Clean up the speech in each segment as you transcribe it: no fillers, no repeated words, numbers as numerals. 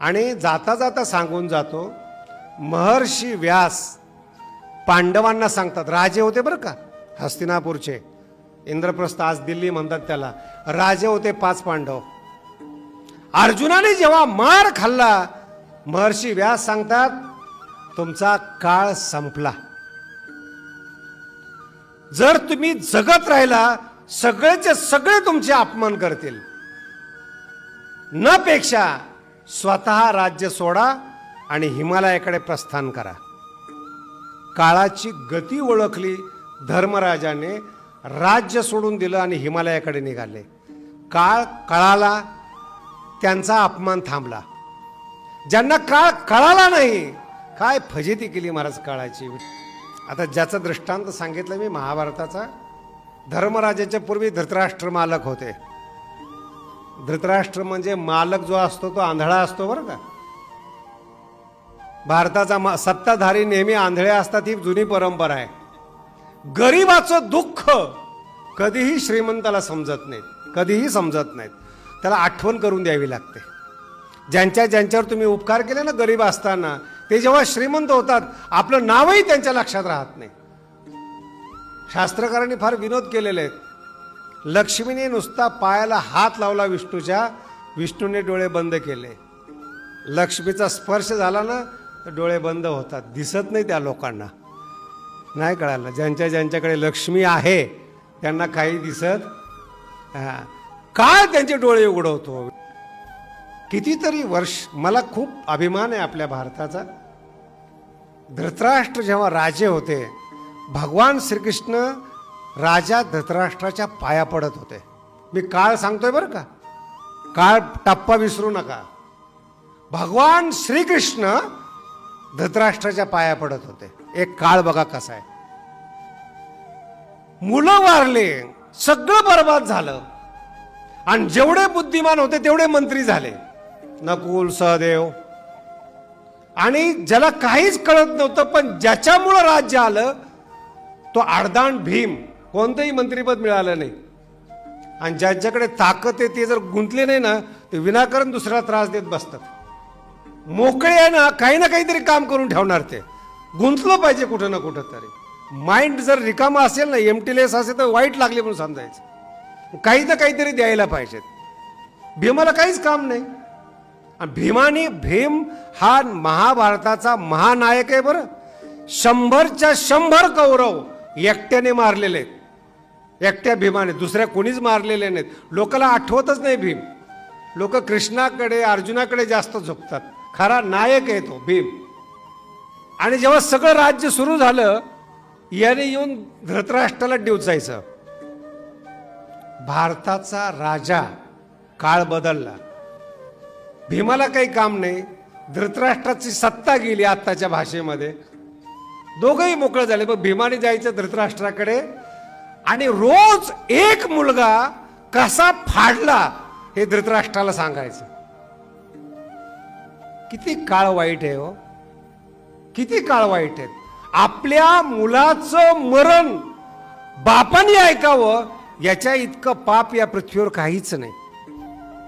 आणि जाता जाता सांगून जातो, महर्षी व्यास पांडवांना सांगतात, राजे होते बरं का हस्तिनापूरचे, इंद्रप्रस्थ आज दिल्ली म्हणतात त्याला, राजे होते 5 पांडव. अर्जुनाने जेव्हा मार खाल्ला, महर्षी व्यास सांगतात, तुमचा काळ संपला. जर तुम्ही जगत राहिला, सगळेचे सगळे तुमचे अपमान करतील. न पेक्षा स्वतः राज्य सोडा आणि हिमालयाकडे प्रस्थान करा. काळाची गती ओळखली धर्मराजाने, राज्य सोडून दिलं आणि हिमालयाकडे निघाले. काळ कळाला, त्यांचा अपमान थांबला. ज्यांना काळ कळाला नाही, काय फजिती केली महाराज काळाची. आता ज्याचं दृष्टांत सांगितलं मी महाभारताचा, धर्मराजाच्या पूर्वी धृतराष्ट्र मालक होते. धृतराष्ट्र म्हणजे मालक जो असतो तो आंधळा असतो बरं का. भारताचा सत्ताधारी नेहमी आंधळे असतात, ही जुनी परंपरा आहे. गरीबाचं दुःख कधीही श्रीमंताला समजत नाही, कधीही समजत नाहीत. त्याला आठवण करून द्यावी लागते. ज्यांच्यावर तुम्ही उपकार केले ना गरीब असताना, ते जेव्हा श्रीमंत होतात आपलं नावही त्यांच्या लक्षात राहत नाही. शास्त्रकारांनी फार विनोद केलेले आहेत. लक्ष्मीने नुसता पायाला हात लावला विष्णूच्या, विष्णूने डोळे बंद केले. लक्ष्मीचा स्पर्श झाला ना तर डोळे बंद होतात, दिसत नाही त्या लोकांना. नाही कळालं, ज्यांच्याकडे लक्ष्मी आहे त्यांना काही दिसत, काय त्यांचे डोळे उघडवतो. कितीतरी वर्ष, मला खूप अभिमान आहे आपल्या भारताचा. धृतराष्ट्र जेव्हा राजे होते, भगवान श्रीकृष्ण राजा धृतराष्ट्राच्या पाया पडत होते. मी काळ सांगतोय बरं का, काळ टप्पा विसरू नका. भगवान श्रीकृष्ण धृतराष्ट्राच्या पाया पडत होते. एक काळ बघा कसा आहे. मुलं वारले, सगळं बरबाद झालं, आणि जेवढे बुद्धिमान होते तेवढे मंत्री झाले, नकुल सहदेव. आणि ज्याला काहीच कळत नव्हतं पण ज्याच्यामुळं राज्य आलं तो आडदांड भीम, कोणतंही मंत्रीपद मिळालं नाही. आणि ज्यांच्याकडे ताकद आहे ते जर गुंतले नाही ना, ते विनाकारण दुसऱ्याला त्रास देत बसतात. मोकळे आहे ना, काही ना काहीतरी काम करून ठेवणार. ते गुंतलं पाहिजे कुठं ना कुठं तरी. माइंड जर रिकामा असेल ना, एम्प्टीलेस असेल तर वाईट लागले म्हणून समजायचं. काही ना काहीतरी द्यायला पाहिजेत. भीमाला काहीच काम नाही. भीम हा महाभारताचा महानायक आहे बरं. 100च्या 100 कौरव एकट्याने मारलेले आहेत, एकट्या भीमाने, दुसऱ्या कोणीच मारलेले नाहीत. लोकांना आठवतच नाही भीम. लोक कृष्णाकडे अर्जुनाकडे जास्त झोपतात. खरा नायक आहे तो भीम. आणि जेव्हा सगळं राज्य सुरू झालं, याने येऊन धृतराष्ट्राला डिवचायचं. भारताचा राजा, काळ बदलला. भीमाला काही काम नाही, धृतराष्ट्राची सत्ता गेली. आत्ताच्या भाषेमध्ये दोघंही मोकळं झाले. मग भीमाने जायचं धृतराष्ट्राकडे, आणि रोज एक मुलगा कसा फाडला हे धृतराष्ट्राला सांगायचं. किती काळ वाईट आहे हो, किती काळ वाईट आहे. आपल्या मुलाचं मरण बापाने ऐकावं याच्या इतकं पाप या पृथ्वीवर काहीच नाही.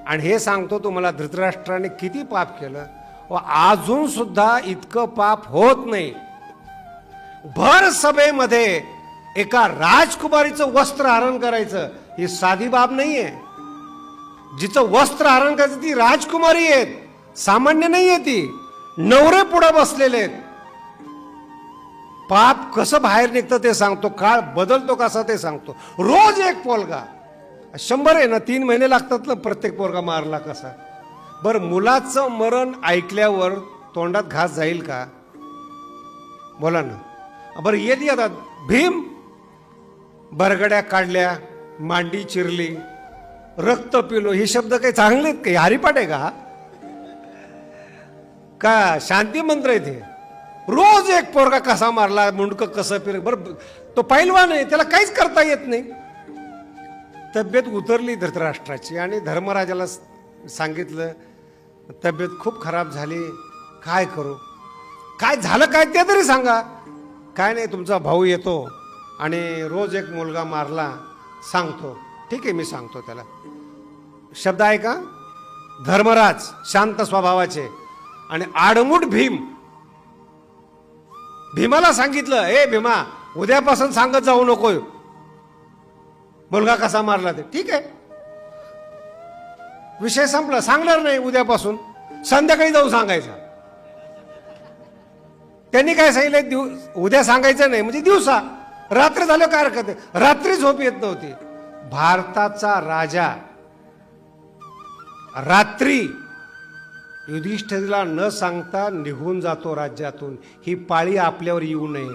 आणि हे सांगतो तुम्हाला, धृतराष्ट्राने किती पाप केलं व अजून सुद्धा इतकं पाप होत नाही. भर सभेमध्ये एका राजकुमारीचं वस्त्र हरण करायचं ही साधी बाब नाहीये. जिचं वस्त्र हरण करायचं ती राजकुमारी आहेत, सामान्य नाहीये ती. नवरे पुढे बसलेले आहेत. पाप कसं बाहेर निघतं ते सांगतो, काळ बदलतो कसा ते सांगतो. रोज एक पोलगा, 100 आहे ना, 3 महिने लागतात ना प्रत्येक पोरगा मारला कसा. बरं, मुलाचं मरण ऐकल्यावर तोंडात घास जाईल का? बोला ना. बरं, येते आता भीम बरगड्या काढल्या, मांडी चिरली, रक्त पिलो, हे शब्द काही चांगले आहेत का? हरिपाठ आहे का शांती मंत्र आहे ते? रोज एक पोरगा कसा मारला, मुंडकं कसं फिर. बरं, तो पैलवान आहे, त्याला काहीच करता येत नाही. तब्येत उतरली धृतराष्ट्राची आणि धर्मराजाला सांगितलं, तब्येत खूप खराब झाली, काय करू? काय झालं काय ते तरी सांगा. काय नाही, तुमचा भाऊ येतो आणि रोज एक मुलगा मारला सांगतो. ठीक आहे, मी सांगतो त्याला. शब्द आहे का? धर्मराज शांत स्वभावाचे, आणि आडमुठ भीमाला सांगितलं, ए भीमा, उद्यापासून सांगत जाऊ नको मुलगा कसा मारला ते. ठीक आहे, विषय संपला, सांगणार नाही उद्यापासून, संध्याकाळी जाऊ सांगायचा. त्यांनी काय सांगितलं, उद्या सांगायचं नाही म्हणजे दिवसा, रात्र झालं काय हरकत आहे. रात्री झोप येत नव्हती. भारताचा राजा रात्री युधिष्ठिराला न सांगता निघून जातो राज्यातून. ही पाळी आपल्यावर येऊ नये,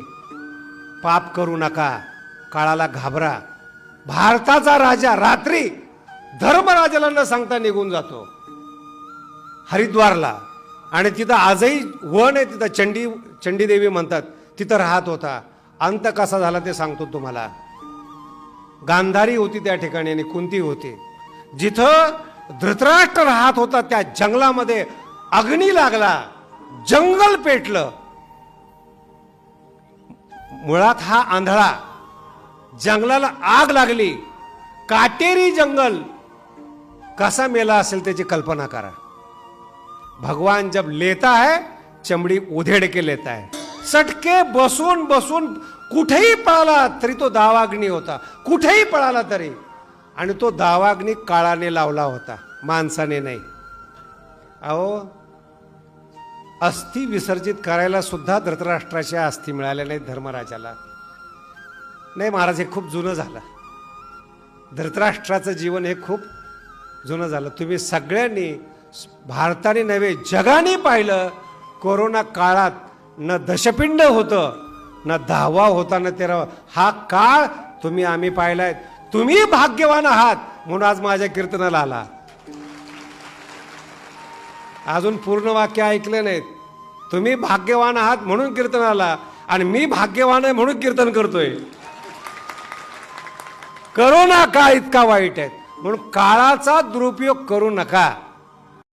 पाप करू नका, काळाला घाबरा. भारताचा राजा रात्री धर्मराजाला न सांगता निघून जातो हरिद्वारला, आणि तिथं आजही वन आहे, तिथं चंडीदेवी म्हणतात, तिथं राहत होता. अंत कसा झाला ते सांगतो तुम्हाला. गांधारी होती त्या ठिकाणी आणि कुंती होती. जिथं धृतराष्ट्र राहत होता त्या जंगलामध्ये अग्नी लागला, जंगल पेटलं. मुळात हा आंधळा, जंगलाला आग लागली, काटेरी जंगल कसा मेला असेल त्याची कल्पना करा. भगवान जब लेता है चमड़ी उधेड़ के लेता है. सटके बसून बसून कुठेही पळाला तरी तो दावाग्नी होता, कुठेही पळाला तरी. आणि तो दावाग्नी काळाने लावला होता, माणसाने नाही. अहो, अस्थि विसर्जित करायला सुद्धा धृतराष्ट्राच्या अस्थि मिळाल्या नाहीत धर्मराजाला. नाही महाराज, हे खूप जुनं झालं. धृतराष्ट्राचं जीवन हे खूप जुनं झालं. तुम्ही सगळ्यांनी, भारताने नव्हे जगाने पाहिलं, कोरोना काळात न दशपिंड होतं, न दहावा होता, न 13वा. हा काळ आम्ही पाहिलाय. तुम्ही भाग्यवान आहात म्हणून आज माझ्या कीर्तनाला आला. अजून पूर्ण वाक्य ऐकले नाहीत. तुम्ही भाग्यवान आहात म्हणून कीर्तनाला, आणि मी भाग्यवान आहे म्हणून कीर्तन करतोय. करोना काळ इतका वाईट आहे म्हणून काळाचा दुरुपयोग करू नका.